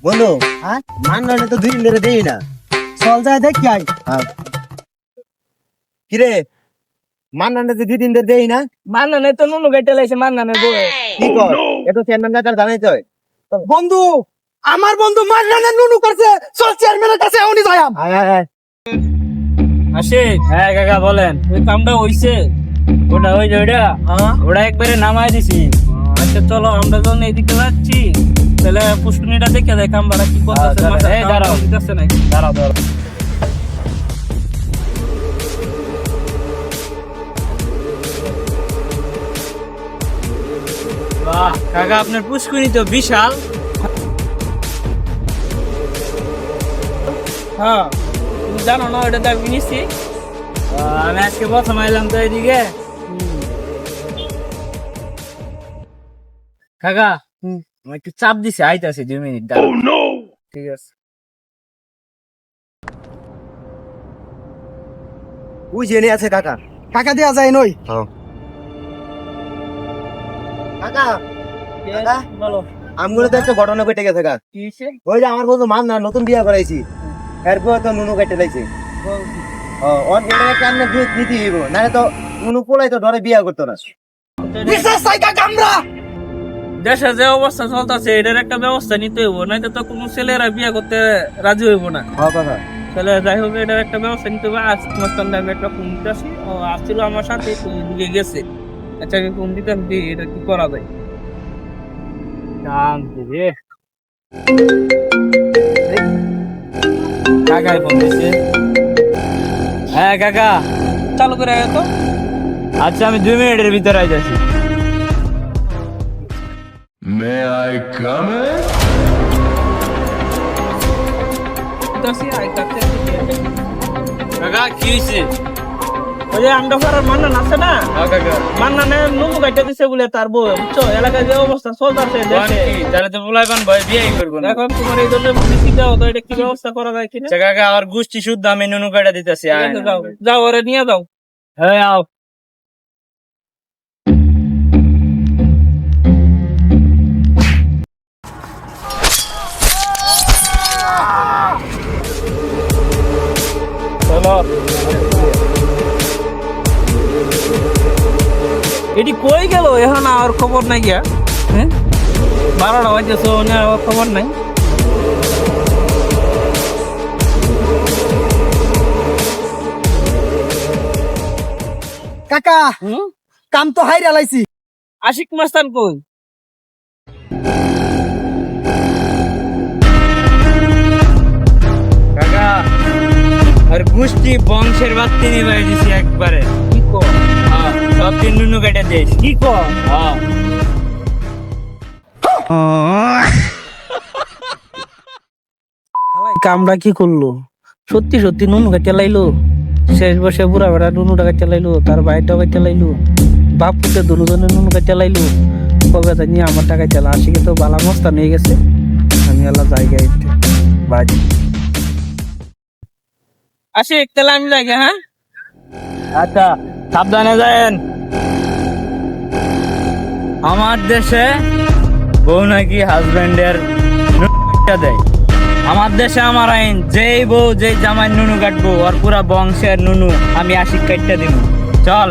বন্ধু হ্যাঁ মান্নানে তো 2 দিন ধরে দেই না। চল যায় দেখি আই। কিরে মান্নানে তো 2 দিন ধরে দেই না, মান্নানে তো নুনু গাইতে লাইছে মান্নানের বউ কি কর? এত চেয়ারম্যান কাকার জানাই তো। বন্ধু আমার বন্ধু মান্নানের নুনু করছে, চল চেয়ারম্যানের কাছে এখনই যাইয়াম। আয় আয় আয়। আসে। হ্যাঁ কাকা বলেন, ওই কামটা হইছে? ওটা ওই যে ওইটা ওটা একবারে নামাই দিছি। আচ্ছা চলো আমরা যখন এইদিকে যাচ্ছি তাহলে পুষ্কুনিটা দেখে দেয় কামবারা কি করতেছে। এই দাঁড়াও, দিতেছে নাকি? দাঁড়াও দাঁড়াও। বাহ কাকা, আপনার পুষ্কুনি তো বিশাল। হ্যাঁ তুমি জানো না ওটা তো আমি নিচ্ছি। আমি আজকে প্রথম আইলাম তো এদিকে। কাকা আমার একটু চাপ দিছে, আইতাছে 2 মিনিট দাঁড়াও। ঠিক আছে। ওই জেনে আছে কাকা। টাকা দেয়া যায় নই। কাকা কাকা বলো আমগুলো তো একটা ঘটনা ঘটে গেছে কাকা। কি হয়েছে? ওই যে আমার বন্ধু মান্না নতুন বিয়ে করাইছি, এরপর তো নুনু কেটে লাইছে। ওর এটা কেমনে বিয়ে নীতি হইব, নাহলে তো নুনু পোলাই তো ধরে বিয়ে করতো না। বিশেষ সাইকা কামরা। দেশে যে অবস্থা চলতেছে এটার একটা ব্যবস্থা নিতে হইব, নয়তো তো কোনো ছেলেরা বিয়ে করতে রাজি হইব না। হ্যাঁ কাকা। তাহলে যাই হোক এটার একটা ব্যবস্থা নিতে হবে। আজ তোমার আমি একটা ফোন দিতে আসি, ও আসছিল আমার সাথে, দিকে গেছে। আচ্ছা আমি ফোন দিতাম, দি এটা কি করা যায়। শান্তি রে। কাকাই ফোন দিছে। হ্যাঁ কাকা চালু করে আয় তো। আচ্ছা আমি 2 মিনিটের ভিতরে আই যাচ্ছি। May I come in? কাকা কি হয়েছে? ওই যে আমরা ঘরের মান্নান আছে না, মান্নানে নুনু গাইতে দিছে বলে তার বউ, বুঝছো? এলাকায় যে অবস্থা চলতেছে দেশে, তাহলে তো বলাইবান ভাই বিয়েই করবো না। এখন তোমার এই ধরনের পুলিশি দাও তো, এটা কি ব্যবস্থা করা যায় কিনা? কাকা আর গোষ্ঠী শুদ্ধ আমি নুনু গাইটা দিতেছি। যাও যাও, ওরে নিয়ে যাও। হ্যাঁ আও। চলো। এটি কই গেল এখন আর খবর নাই গিয়া? হ্যাঁ 12টা বাজেছে, আর খবর নাই। কাকা কাম তো হাইরা লাইছি। আশিক মাস্তান কই? কাকা আর গোষ্ঠী বংশের বাত্তি নিবাই দিছি একবারে। কি কর? হ্যাঁ সব দিন নুনু কেটে দিস। কি কর? হ্যাঁ কামরা কি করলো? সত্যি সত্যি নুনু কেটে লাইলো। শেষ বসে বুড়া বেড়া নুনু টাকা চালাইলো, তার ভাইটা চালাইলো, বাপ পুতে দুজনের নুনু টাকা চালাইলো। কবে জানি আমার টাকা চালা। আশিকে তো বালা মস্তা নিয়ে গেছে। আমি আল্লাহ জায়গায় বাজি। আশিক তাহলে আমি যাই। হ্যাঁ আচ্ছা সাবধানে যায়েন। আমার দেশে বউ নাকি হাজবেন্ডের দেয়। আমার দেশে আমার আইন, যেই বউ যেই জামাই নুনু কাটবো আর পুরা বংশের নুনু আমি আশিক কাটতে দিব। চল।